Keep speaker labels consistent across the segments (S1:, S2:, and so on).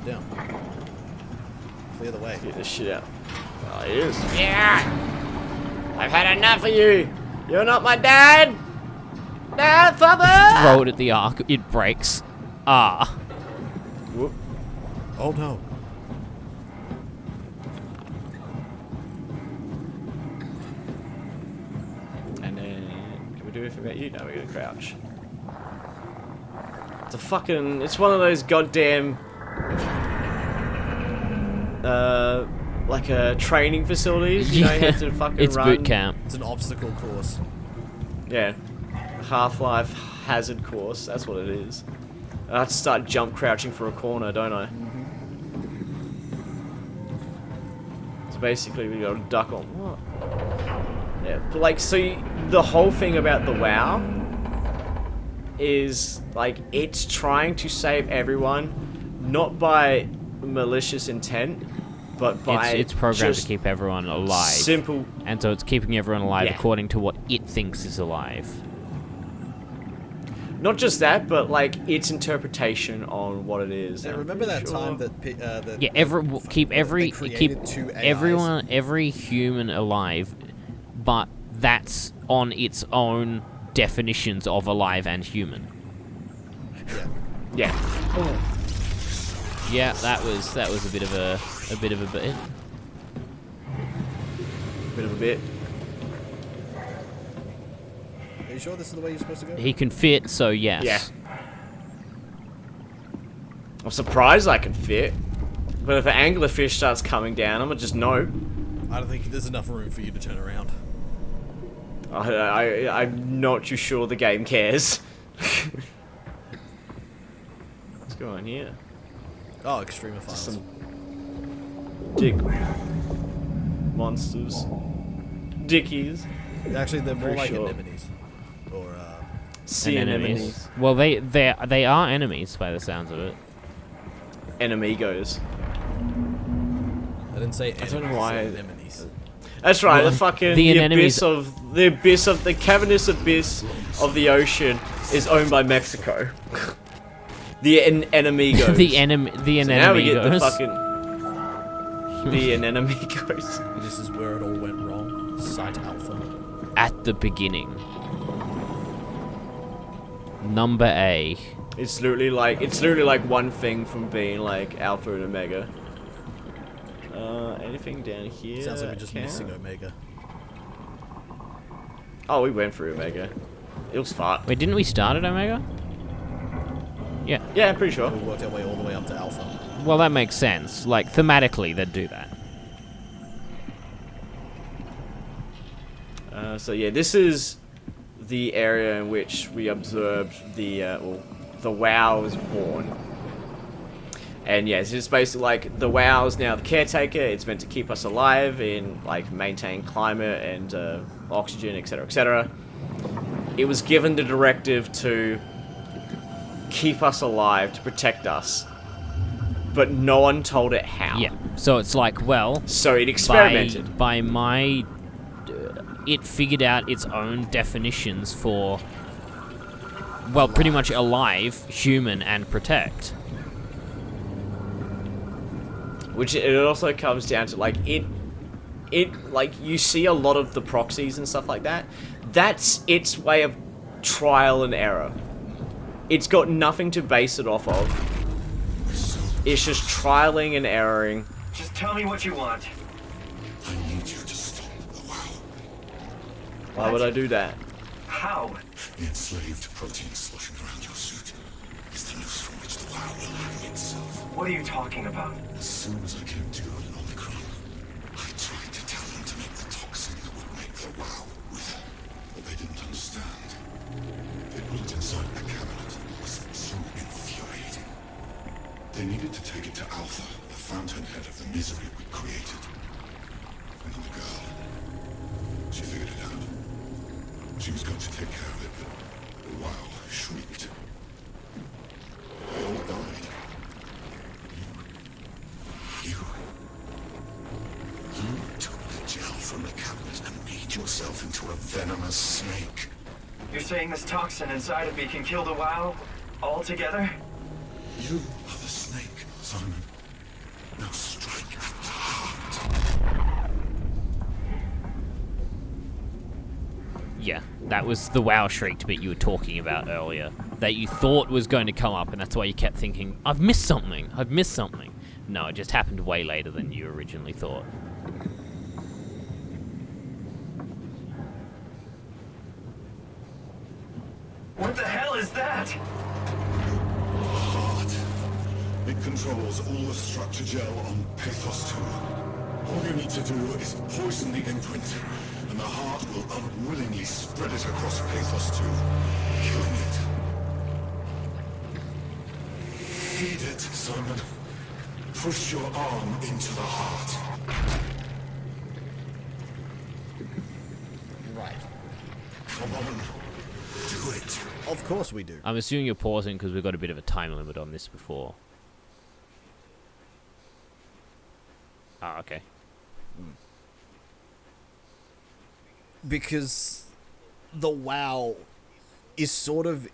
S1: it down. Clear the way.
S2: Get this shit out. Oh, he is. Yeah! I've had enough of you! You're not my dad! Dad, father!
S3: Throw it at the arc, it breaks. Ah.
S2: Whoop.
S1: Oh no.
S2: And then, can we do anything about you? No, we're gonna crouch. It's a fucking, it's one of those goddamn, like training facilities. You know, you have to fucking
S3: It's
S2: run.
S3: boot camp.
S1: It's an obstacle course.
S2: Yeah. Half-Life hazard course, that's what it is. I have to start jump crouching for a corner, don't I? So basically we gotta duck on. What? Yeah, but like, so the whole thing about the WoW is, like, it's trying to save everyone, not by malicious intent, but by
S3: It's programmed to
S2: just
S3: keep everyone alive.
S2: simple.
S3: And so it's keeping everyone alive
S2: Yeah.
S3: according to what it thinks is alive.
S2: Not just that, but like its interpretation on what it is.
S1: Yeah,
S2: I'm
S1: remember that
S2: pretty
S1: time
S2: sure-
S1: that
S3: Yeah, keep
S1: created two AIs?
S3: every human alive, but that's on its own definitions of alive and human.
S1: Yeah.
S2: Yeah.
S3: Yeah, that was a bit of a bit.
S2: Bit of a bit.
S1: Are you sure this is the way you're supposed to go?
S3: He can fit, so yes.
S2: Yeah. I'm surprised I can fit. But if an anglerfish starts coming down, I'm gonna just no.
S1: I don't think there's enough room for you to turn around.
S2: I'm not too sure the game cares. What's going on here?
S1: Oh, extremophiles.
S2: Some dick monsters. Dickies.
S1: Actually, they're more
S2: Pretty
S1: like
S2: sure.
S1: anemones. Or,
S2: Sea anemones.
S3: Well, they are enemies by the sounds of it.
S2: Enemigos.
S1: I didn't say
S2: I don't know
S1: anemones,
S2: why.
S1: I said anemones.
S2: That's right,
S3: Well,
S2: the fucking
S3: the
S2: the
S3: anemones-
S2: abyss of the cavernous abyss of the ocean is owned by Mexico. The enemigos.
S3: the
S2: So now we get the
S3: enemigos.
S2: fucking the enemigos.
S1: This is where it all went wrong. Site Alpha.
S3: At the beginning. Number A.
S2: It's literally like one thing from being like Alpha and Omega. Anything down here?
S1: Sounds like we're just
S2: Count?
S1: missing Omega.
S2: Oh, we went through Omega. It was fun.
S3: Wait, didn't we start at Omega? Yeah.
S2: Yeah, I'm pretty sure.
S1: We worked our way all the way up to Alpha.
S3: Well, that makes sense. Like, thematically, they'd do that.
S2: So yeah, this is the area in which we observed the WoW was born. And yeah, it's just basically like the WoW is now the caretaker. It's meant to keep us alive and like maintain climate and oxygen, etc., etc. It was given the directive to keep us alive, to protect us, but no one told it how.
S3: Yeah. So it's like, well,
S2: So it experimented.
S3: by my... it figured out its own definitions for, well, pretty much alive, human, and protect.
S2: Which it also comes down to like it like you see a lot of the proxies and stuff like that. That's its way of trial and error. It's got nothing to base it off of. It's just trialing and erroring.
S4: Just tell me what you want.
S5: I need you to stop the WoW.
S2: Why would I do that?
S4: How?
S5: The enslaved protein sloshing around your suit is the noose from which the WoW will hang itself.
S4: What are you talking about?
S5: As soon as I came to you on Omicron, I tried to tell them to make the toxin that would make the WoW wither, but they didn't understand. It built inside the cabinet was so infuriating. They needed to take it to Alpha, the fountainhead of the misery we created. And then the girl, she figured it out. She was going to take care of it, but the WoW shrieked. They all died. You took the gel from the cabinet and made yourself into a venomous snake.
S4: You're saying this toxin inside of me can kill the WoW altogether?
S5: You are the snake, Simon.
S3: Yeah, that was the wow shrieked bit you were talking about earlier. That you thought was going to come up, and that's why you kept thinking, I've missed something, I've missed something. No, it just happened way later than you originally thought.
S4: What the hell is that?
S5: Heart. It controls all the structure gel on Pathos 2. All you need to do is poison the imprint, and the heart will unwillingly spread it across Pathos 2, killing it. Feed it, Simon. Push your arm into the heart.
S1: Right.
S5: Come on. Do it.
S1: Of course we do.
S3: I'm assuming you're pausing because we've got a bit of a time limit on this before. Ah, okay.
S1: Because the WoW is sort of,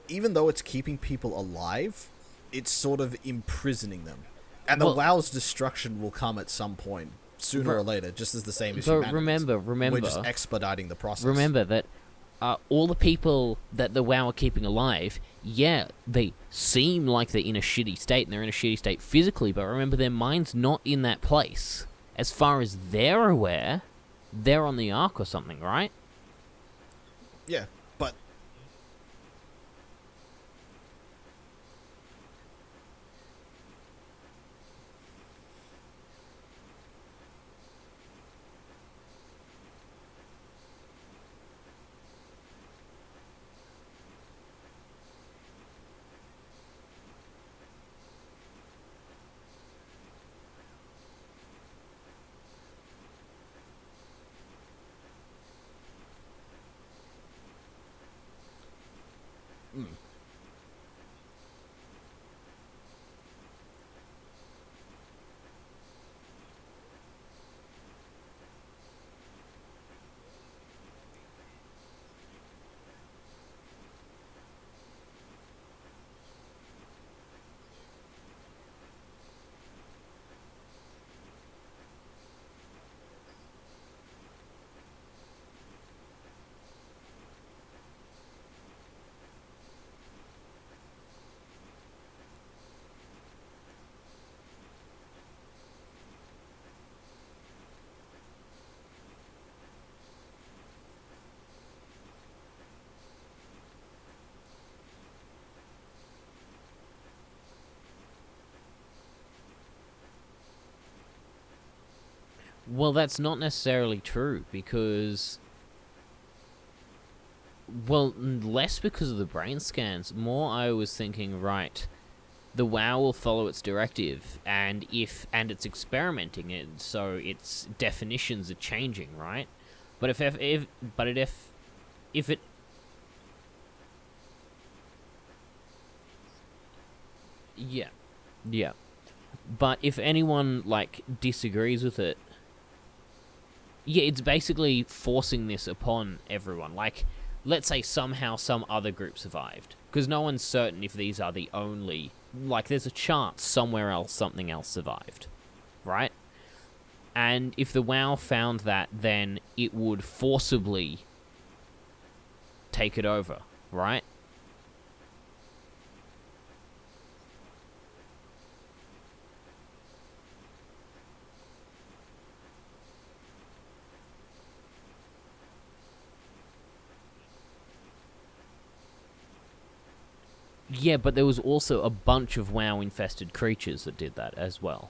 S1: even though it's keeping people alive, it's sort of imprisoning them. And the
S3: Well-
S1: WoW's destruction will come at some point, sooner or later, just as the same as
S3: But
S1: humanity's.
S3: remember,
S1: We're just expediting the process.
S3: remember that all the people that the WoW are keeping alive, yeah, they seem like they're in a shitty state, and they're in a shitty state physically, but remember, their mind's not in that place. As far as they're aware, they're on the Ark or something, right?
S1: Yeah, but
S3: Well, that's not necessarily true, because... Well, less because of the brain scans. More I was thinking, right, the WoW will follow its directive, and it's experimenting it, so its definitions are changing, right? But if it... Yeah. Yeah. But if anyone, like, disagrees with it, yeah, it's basically forcing this upon everyone. Like, let's say somehow some other group survived. Because no one's certain if these are the only... Like, there's a chance somewhere else something else survived. Right? And if the WoW found that, then it would forcibly take it over. Right? Yeah, but there was also a bunch of WoW-infested creatures that did that as well.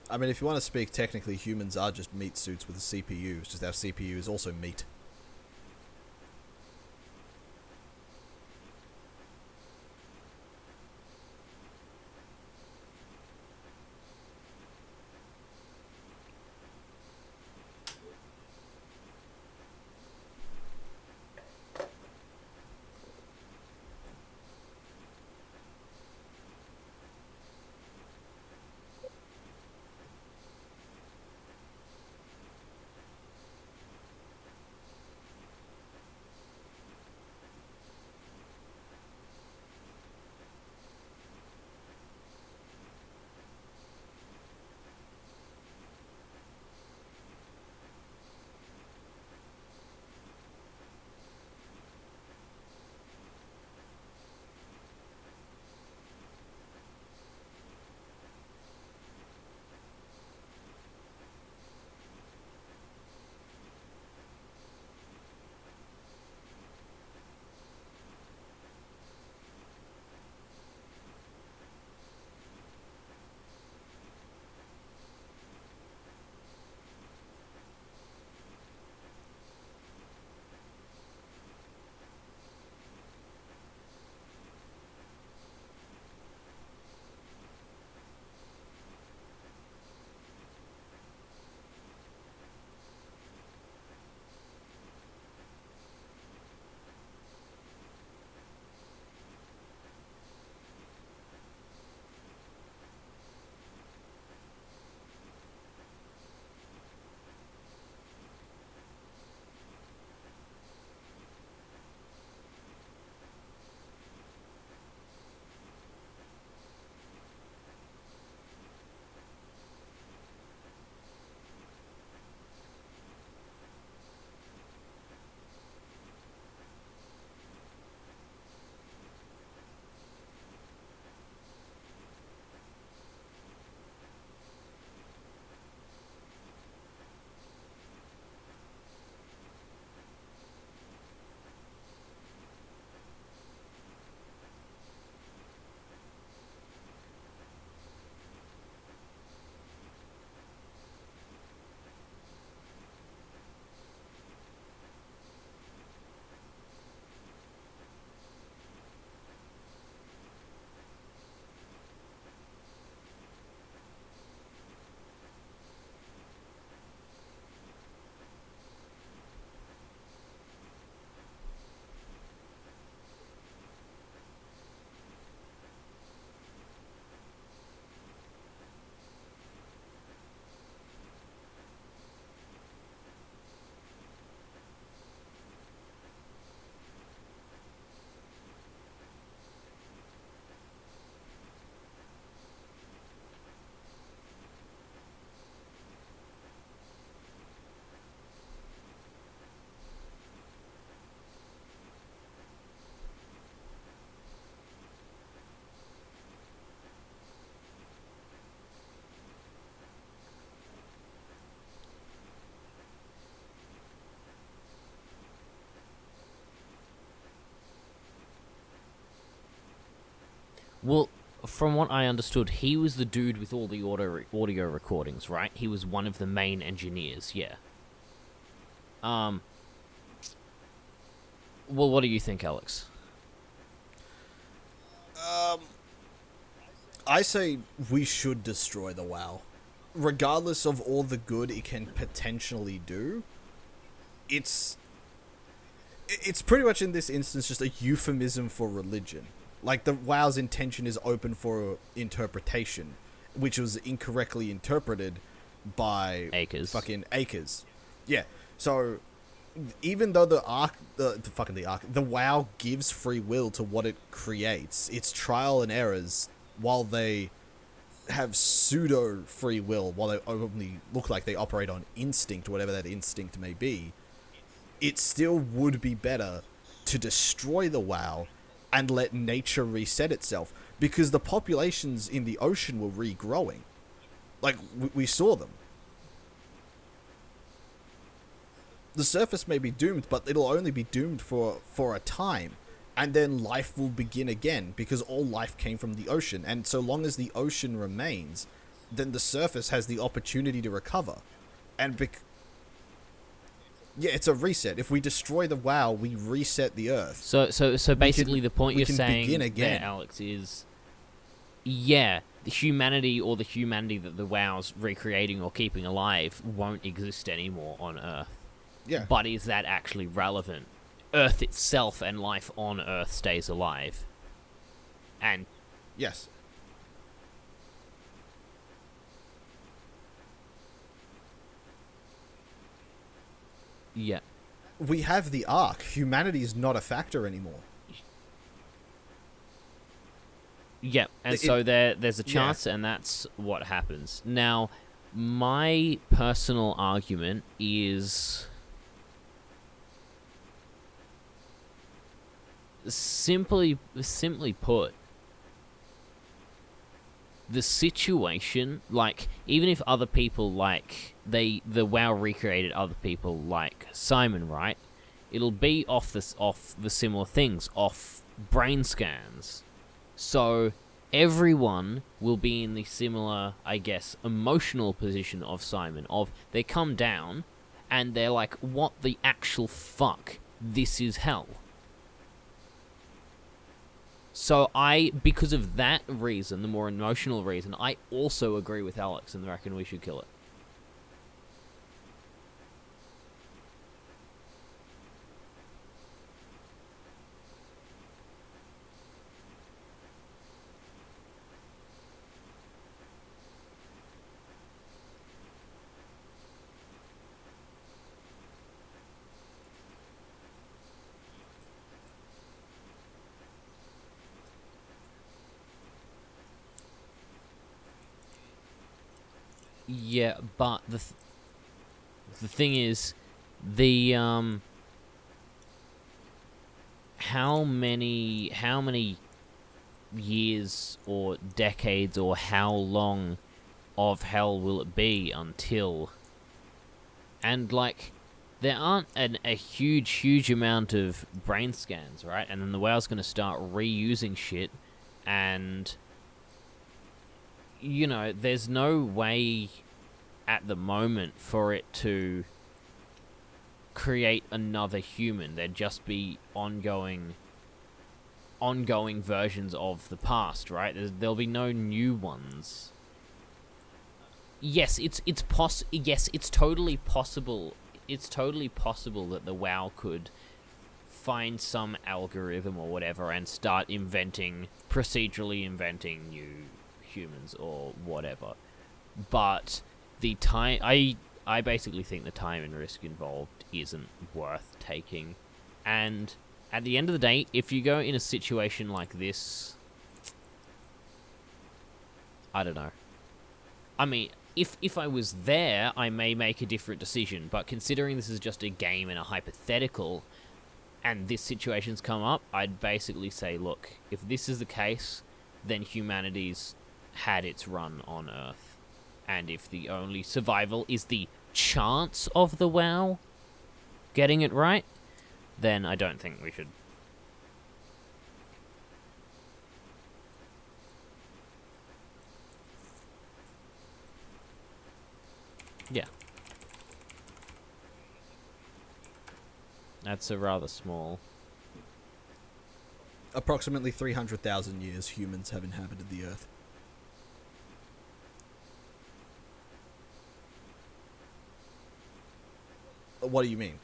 S1: I mean, if you want to speak technically, humans are just meat suits with a CPU. It's just our CPU is also meat.
S3: Well, from what I understood, he was the dude with all the audio recordings, right? He was one of the main engineers, yeah. Well, what do you think, Alex?
S1: I say we should destroy the WoW. Regardless of all the good it can potentially do, it's pretty much in this instance just a euphemism for religion. Like, the WoW's intention is open for interpretation, which was incorrectly interpreted by
S3: Acres.
S1: fucking Acres. Yeah. So even though the WoW gives free will to what it creates, it's trial and errors, while they have pseudo free will, while they only look like they operate on instinct, whatever that instinct may be, it still would be better to destroy the WoW and let nature reset itself, because the populations in the ocean were regrowing. Like, we saw them. The surface may be doomed, but it'll only be doomed for a time. And then life will begin again, because all life came from the ocean. And so long as the ocean remains, then the surface has the opportunity to recover. And yeah, it's a reset. If we destroy the WoW, we reset the Earth.
S3: So basically, the point
S1: we
S3: you're
S1: can
S3: saying
S1: begin
S3: there,
S1: again.
S3: Alex, is yeah, the humanity that the WoW's recreating or keeping alive won't exist anymore on Earth.
S1: Yeah.
S3: But is that actually relevant? Earth itself and life on Earth stays alive. And
S1: Yes.
S3: yeah.
S1: We have the Ark. Humanity is not a factor anymore.
S3: Yeah, and so there's a chance, and that's what happens. Now, my personal argument is simply put, the situation, like, even if other people, like, the WoW recreated other people like Simon, right? It'll be off the similar things, off brain scans. So everyone will be in the similar, I guess, emotional position of Simon, of they come down and they're like, what the actual fuck? This is hell. So because of that reason, the more emotional reason, I also agree with Alex and reckon we should kill it. Yeah, but the thing is, how many years or decades or how long of hell will it be until? And like, there aren't a huge amount of brain scans, right? And then the WoW's gonna start reusing shit, and you know, there's no way at the moment for it to create another human. There'd just be ongoing versions of the past, right? There'll be no new ones. Yes, it's totally possible. It's totally possible that the WoW could find some algorithm or whatever and start procedurally inventing new humans or whatever. But the time, I basically think the time and risk involved isn't worth taking. And at the end of the day, if you go in a situation like this, I don't know. I mean, if I was there, I may make a different decision. But considering this is just a game and a hypothetical, and this situation's come up, I'd basically say, look, if this is the case, then humanity's had its run on Earth. And if the only survival is the chance of the WoW getting it right, then I don't think we should. Yeah. That's a rather small.
S1: Approximately 300,000 years humans have inhabited the Earth. What do you mean?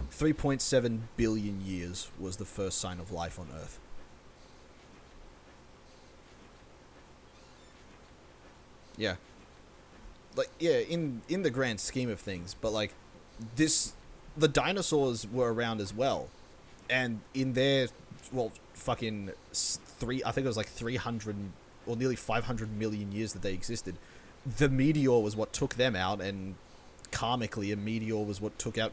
S1: $3.7 billion years was the first sign of life on Earth. Yeah. Like, yeah, in the grand scheme of things, but like, the dinosaurs were around as well. And in their, well, fucking I think it was like 300 or nearly 500 million years that they existed, the meteor was what took them out, and karmically, a meteor was what took out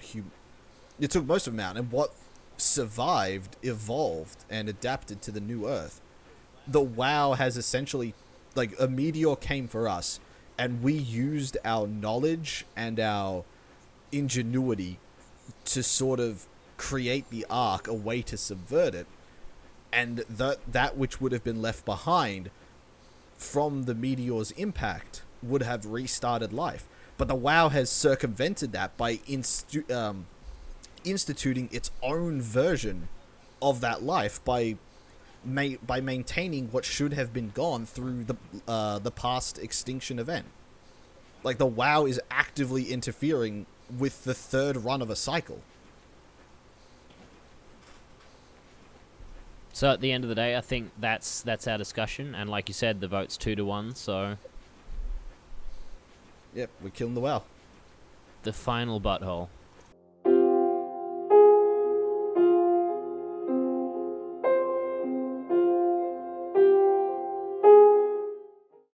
S1: it took most of them out, and what survived, evolved, and adapted to the new Earth. The WoW has essentially, like, a meteor came for us, and we used our knowledge and our ingenuity to sort of create the Ark, a way to subvert it, and that which would have been left behind from the meteor's impact would have restarted life. But the WoW has circumvented that by instituting its own version of that life by maintaining what should have been gone through the past extinction event. Like, the WoW is actively interfering with the third run of a cycle.
S3: So at the end of the day, I think that's our discussion, and like you said, the vote's 2-1, so
S1: Yep, we're killing the WoW.
S3: the final butthole.